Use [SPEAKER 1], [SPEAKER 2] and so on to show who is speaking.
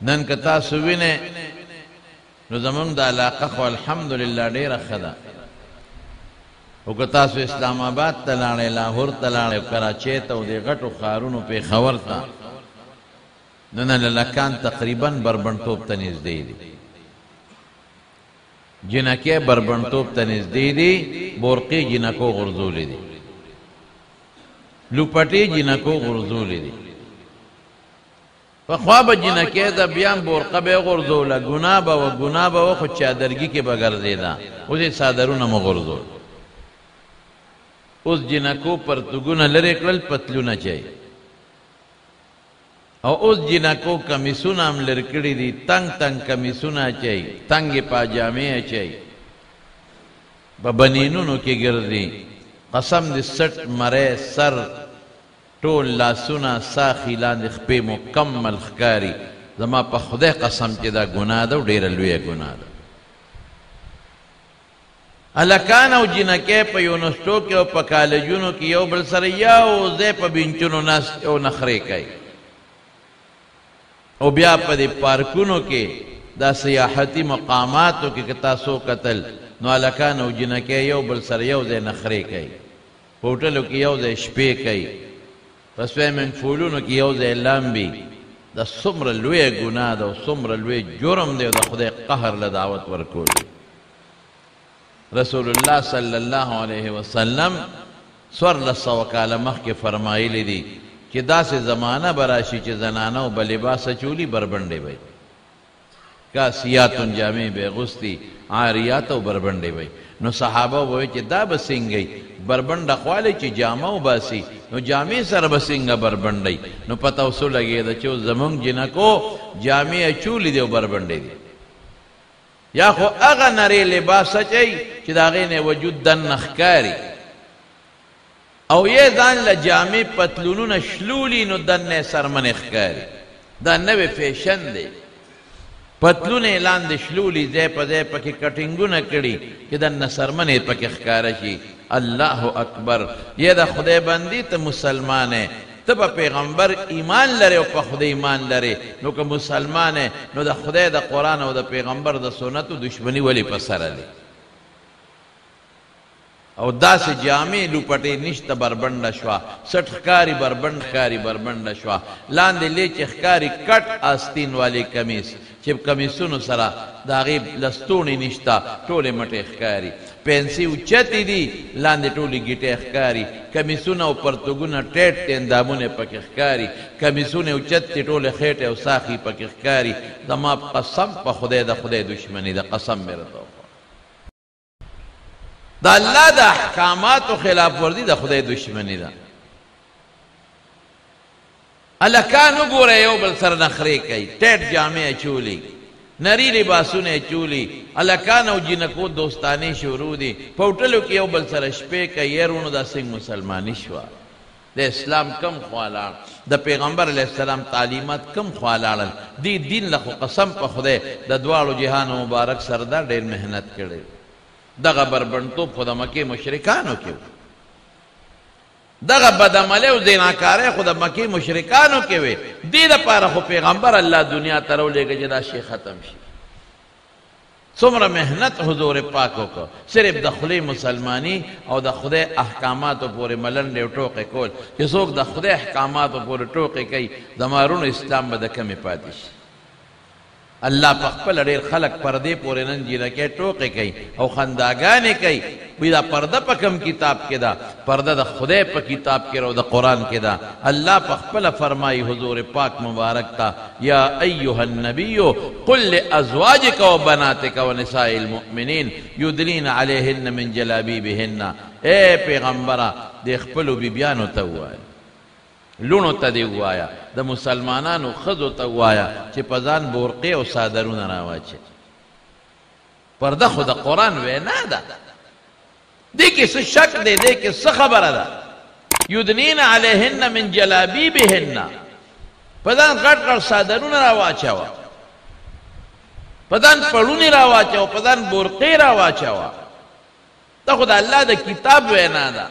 [SPEAKER 1] نن که تاسو وینئ نو زمونږ د علاقه خو الحمدلله ډېره ښه ده، خو که تاسو اسلام آباد ته لاړئ، لاهور ته لاړئ، کراچۍ ته او دې غټو ښارونو پېښور ته، نو نن لکان تقریبا بربنډتوب ته نږدې دي، جنکۍ بربنډتوب ته نږدې دي، بورقې جنکو غورځولې دي، لوپټې جنکو غورځولې دي. پخوا به جنکۍ ته بیا هم بورقه به یې غورځوله، ګناه به وه، خو چادرګي کې به ګرځېده، اوس یې څادرونه مه غورځول. اوس جنکو پرتوګونه لرې کړل، پتلونه چي، او اوس جنکو کمیسونه هم لرې کړي دي، تنګ کمیسونه اچوي، تنګې پاجامې اچوي، په بنینونو کې ګرځي. قسم دې سټ مری سر ټول لاسونه ساخي لاندې خپې مکمل ښکاري. زما په خدای قسم چې دا ګناه ده او ډېره لویه ګناه ده. هلکان او جنکۍ په یونیورسټو کې او په کالجونو کې یو بل سره یو ځای په بینچونو ناست او نخرې کوي، او بیا په دې پارکونو کې دا سیاحتي مقاماتو کې که تاسو کتل نو هلکان او جنکۍ یو بل سره یو ځای نخرې کوي، په هوټلو کې یو ځای شپې کوي، په سویمنګ پولونو کې یو ځای لامبي. دا څومره لویه ګناه ده او څومره لوی جرم دی او د خدای قهر له دعوت ورکول. رسول الله صلی الله علیه وسلم 1400 کاله مخکې فرمایلی دي چې داسې زمانه به راشي چې زنانو به لباس اچولي، بربنډې به کاسیاتن جامې به اغوستي، عاریات او بربنډې به. نو صحابه وایي چې دا به څنګه بربنډه خوالی چې جامه وباسي، نو جامې سره به څنګه بربنډئ؟ نو پته اوس ولګېده چې زمونږ جنکو جامې اچولي دي او بربنډې دي، یا خو هغه نری لباس اچوي چې د هغې نه وجود دننه ښکاري، او یې ځان له جامې پتلونونه شلولي نو دننه یې سرمنې ښکاري. دا نوی فیشن دی، پتلونه یې لاندې شلولي، ځای په ځای پکې کټینګونه کړي چې دننه سرمنې پکې ښکاره شي. الله اکبر! یې د خدای بندي ته مسلمان یې، ته په پیغمبر ایمان لرې او په خدای ایمان لرې، نو که مسلمان یې نو د خدای د قرآن او د پیغمبر د سنتو دشمني ولې په سره دی؟ او داسې جامې لوپټې نشته، بربنډه شوه، سټ ښکاري بربنډ ښکاري بربنډه شوه، لاندې لیچې ښکاري کټ آستین والی کمیس چې کمیسونو سره د هغې لستوڼې نشته، ټولې مټې ښکاري، پنسي اوچتې دي، لاندې ټولې ګیټې ښکاري، کمیسونه او پرتوګونه ټیټ تندامونه پکې ښکاري، کمیسونه اوچت دي، ټولې خېټې او ساخي پکې ښکاري. زما قسم په خدای د خدای دشمني ده، قسم مې راته د الله د احکاماتو خلاف ورزي د خدای دشمني ده. هلکان وګوره یو بل سره نخرې کوي، ټیټ جامې اچولي، نري لباسونه اچولي، هلکان او جنکو دوستانې شروع دي، په هوټلو کې یو بل سره شپې کوي. یارونو دا څنګه مسلماني شوه؟ د اسلام کم خوا لاړ، د پیغمبر علیه السلام تعلیمات کم خوا لاړل. دې دین له خو قسم په خدای د دواړو جهانو مبارک سردار ډېر محنت کړی. دغه بربنډتوب خو د مکې مشرکانو کې و، دغه بدعملۍ او زناکارۍ خو د مکې مشرکانو کې وې. دې دپاره خو پیغمبر الله دنیا ته راولېږه چې دا شی ختم شي. څومره محنت حضور پاک وکړه، صرف د خولې مسلماني او د خدای احکاماتو پورې ملنډې او ټوقې کول چې څوک د خدای احکاماتو پورې ټوقې کوي، د مارونو اسلام به د کمې پاتې شي. الله په خپل ډېر خلق پردې پورې نن جنکۍ ټوقې کوي او خنداګانې کوي. وایي دا پرده په کم کتاب کې ده؟ پرده د خدای په کتاب کې او د قرآن کې ده. الله په خپله فرمایي حضور پاک مبارک ته، یا ایها النبی قل لازواجک و بناتک و نساء المؤمنین یدنین علیهن من جلابیبهن. اے پیغمبره د خپلو بیبیانو ته ووایه، لونو ته دې ووایه، د مسلمانانو ښځو ته ووایه چې په ځان بورقې او څادرونه راواچي. پرده خو د قرآن وینا ده، دې کې څه شک دی؟ دې کې څه خبره ده؟ یدنین علیهن من جلابیبهن، په ځان غټ غټ څادرونه راواچوه، په ځان پړونې راواچوه، په ځان بورقې راواچوه. دا خو د الله د کتاب وینا ده.